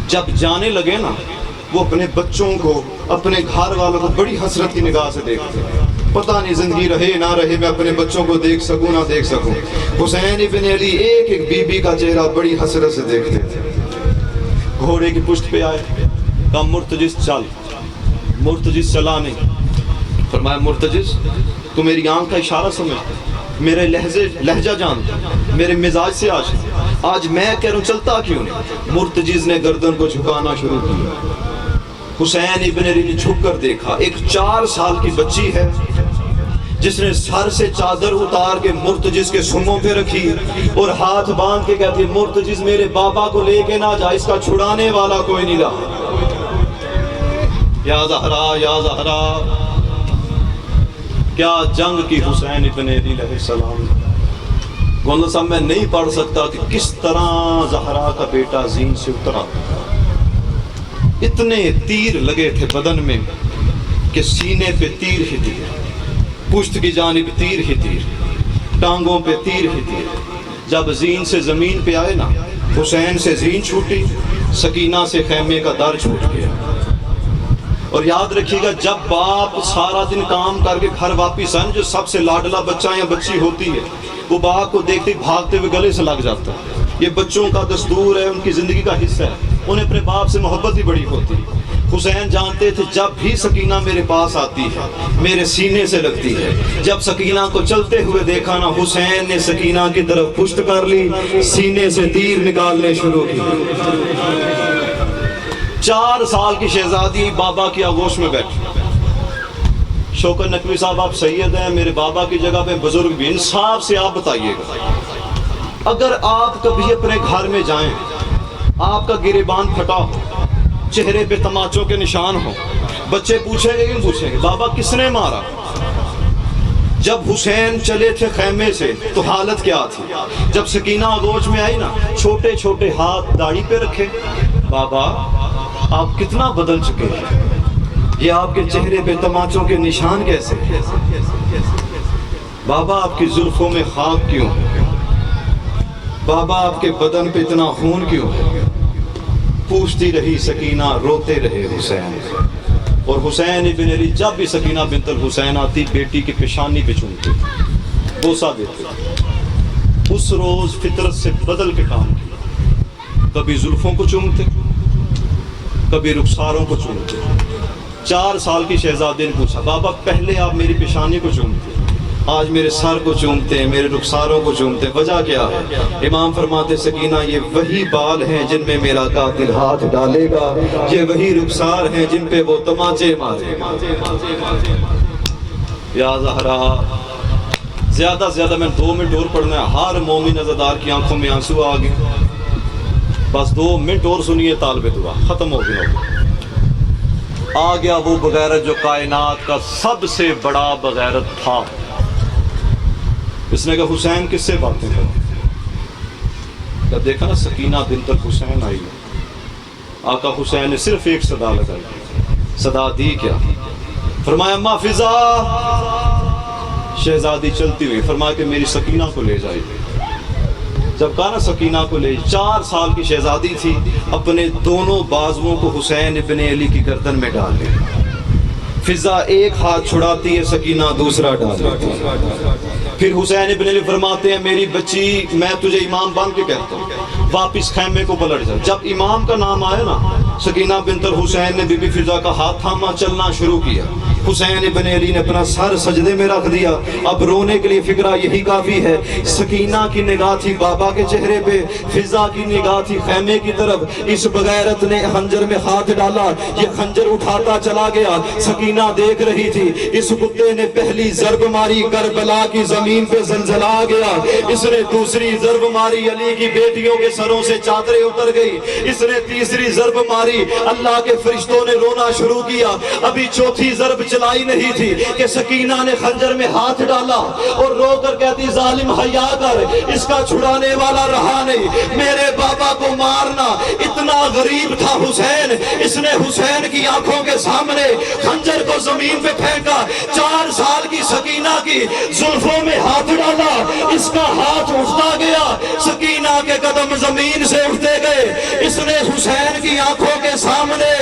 A: جب جانے لگے نا وہ اپنے بچوں کو، اپنے گھر والوں کو بڑی حسرت کی نگاہ سے دیکھتے ہیں. پتہ نہیں زندگی رہے نہ رہے میں اپنے بچوں کو دیکھ سکوں نہ دیکھ سکوں. حسین ابن علی ایک ایک بی بی کا چہرہ بڑی حسرت سے دیکھتے تھے. گھوڑے کی پشت پہ آئے, کہا مرتجز چل. مرتجز چلا نہیں. فرمایا مرتجز تو میری آنکھ کا اشارہ سمجھتا, میرے لہجہ جانتا, میرے مزاج سے آج میں کہہ رہا ہوں چلتا کیوں نہیں. مرتجز نے گردن کو جھکانا شروع کیا. حسین ابن علی نے جھک کر دیکھا, ایک 4 سال کی بچی ہے جس نے سر سے چادر اتار کے مرتجز کے سنگوں پہ رکھی اور ہاتھ باندھ کے کہتی ہے مرتجز میرے بابا کو لے کے نہ جا, اس کا چھڑانے والا کوئی نہیں رہا. یا زہرا یا زہرا, کیا جنگ کی حسین ابن علی علیہ السلام. گولڈن صاحب میں نہیں پڑھ سکتا کہ کس طرح زہرا کا بیٹا زین سے اترا. اتنے تیر لگے تھے بدن میں کہ سینے پہ تیر ہی تیر, پشت کی جانب تیر ہی تیر, ٹانگوں پہ تیر ہی تیر. جب زین سے زمین پہ آئے نا, حسین سے زین چھوٹی, سکینہ سے خیمے کا در چھوٹ گیا. اور یاد رکھیے گا جب باپ سارا دن کام کر کے گھر واپس آئے, جو سب سے لاڈلا بچہ یا بچی ہوتی ہے وہ باپ کو دیکھتے بھاگتے ہوئے گلے سے لگ جاتا ہے. یہ بچوں کا دستور ہے, ان کی زندگی کا حصہ ہے, انہیں اپنے باپ سے محبت ہی بڑی ہوتی ہے. حسین جانتے تھے جب بھی سکینہ میرے پاس آتی ہے میرے سینے سے لگتی ہے. جب سکینہ کو چلتے ہوئے دیکھا نا, حسین نے سکینہ کی طرف پشت کر لی, سینے سے تیر نکالنے شروع کی. 4 سال کی شہزادی بابا کی آغوش میں بیٹھی. شوکت نقوی صاحب آپ سید ہیں, میرے بابا کی جگہ پہ بزرگ بھی, انصاف سے آپ بتائیے گا اگر آپ کبھی اپنے گھر میں جائیں, آپ کا گریبان پھٹا ہو, چہرے پہ تماچوں کے نشان ہو, بچے پوچھیں گے کیوں پوچھیں گے بابا کس نے مارا. جب حسین چلے تھے خیمے سے تو حالت کیا تھی. جب سکینہ آغوش میں آئی نا, چھوٹے چھوٹے ہاتھ داڑھی پہ رکھے, بابا آپ کتنا بدل چکے ہیں, یہ آپ کے چہرے پہ تماچوں کے نشان کیسے, بابا آپ کی زلفوں میں خاک کیوں, بابا آپ کے بدن پہ اتنا خون کیوں. پوچھتی رہی سکینہ, روتے رہے حسین. اور حسین ابن علی جب بھی سکینہ بنت الحسین آتی بیٹی کی پیشانی پہ چومتے, بوسہ دیتے. اس روز فطرت سے بدل کے کام کیا, کبھی زلفوں کو چومتے, کبھی رخساروں کو چومتے. 4 سال کی شہزادی نے پوچھا بابا پہلے آپ میری پیشانی کو چومتے, آج میرے سر کو چومتے ہیں, میرے رخساروں کو چومتے, وجہ کیا ہے. امام فرماتے سکینہ یہ وہی بال ہیں جن میں میرا قاتل ہاتھ ڈالے گا, یہ وہی رخسار ہیں جن پہ وہ تماچے مارے گا. یا زہرا, زیادہ سے زیادہ میں 2 منٹ اور پڑھنا ہے. ہر مومن عزادار کی آنکھوں میں آنسو آ گئے, بس 2 منٹ اور سنیے, طالب دعا ختم ہو گیا. آ گیا وہ بغیرت جو کائنات کا سب سے بڑا بغیرت تھا. اس نے کہا حسین کس سے باتیں کریں. جب دیکھا نا سکینہ بنت الحسین آئی, آقا حسین نے صرف ایک صدا لگائی. صدا دی کیا, فرمایا ما فضا. شہزادی چلتی ہوئی فرمایا کہ میری سکینہ کو لے جائیے. جب کہا نا سکینہ کو لے, 4 سال کی شہزادی تھی, اپنے دونوں بازوؤں کو حسین ابن علی کی گردن میں ڈال لی. فضا ایک ہاتھ چھڑاتی ہے, سکینہ دوسرا ڈالتی ہے. پھر حسین ابن علی فرماتے ہیں میری بچی میں تجھے امام بن کے کہتا ہوں واپس خیمے کو پلٹ جا. جب امام کا نام آیا نا, سکینہ بنت الحسین نے بی بی فضا کا ہاتھ تھاما, چلنا شروع کیا. حسین ابن علی نے اپنا سر سجدے میں رکھ دیا. اب رونے کے لیے فکرہ یہی کافی ہے. سکینہ کی نگاہ تھی بابا کے چہرے پہ, فضا کی نگاہ تھی خیمے کی طرف. اس بغیرت نے خنجر میں ہاتھ ڈالا, یہ خنجر اٹھاتا چلا گیا. سکینہ دیکھ رہی تھی, اس کتے نے پہلی ضرب ماری, کربلا کی زمین پہ زلزلہ آ گیا. اس نے دوسری ضرب ماری, علی کی بیٹیوں کے سروں سے چادریں اتر گئی. اس نے تیسری ضرب ماری, اللہ کے فرشتوں نے رونا شروع کیا. ابھی چوتھی ضرب چلائی نہیں تھی کہ سکینہ نے خنجر میں ہاتھ ڈالا اور رو کر کہتی ظالم حیا کر, اس کا چھڑانے والا رہا نہیں, میرے بابا کو مارنا. اتنا غریب تھا حسین, اس نے حسین کی آنکھوں کے سامنے خنجر کو زمین پہ پھینکا. 4 سال کی سکینہ کی زلفوں میں ہاتھ ڈالا, اس کا ہاتھ اٹھتا گیا, سکینہ کے قدم زمین سے اٹھتے گئے. اس نے حسین کی آنکھوں کے سامنے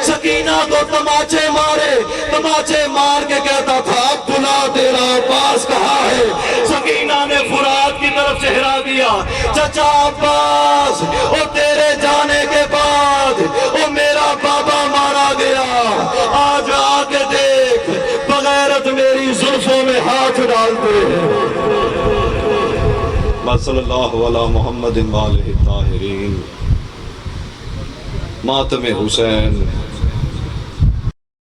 A: سکینہ کو تماچے مارے, تماچے مار کے کہتا تھا عبداللہ چچا عباس او تیرے جانے کے بعد او میرا بابا مارا گیا، آج آ کے دیکھ بغیرت میری زلفوں میں ہاتھ ڈالتے ہیں۔ صلی اللہ علی محمد وآلہ الطاہرین۔ ماتم حسین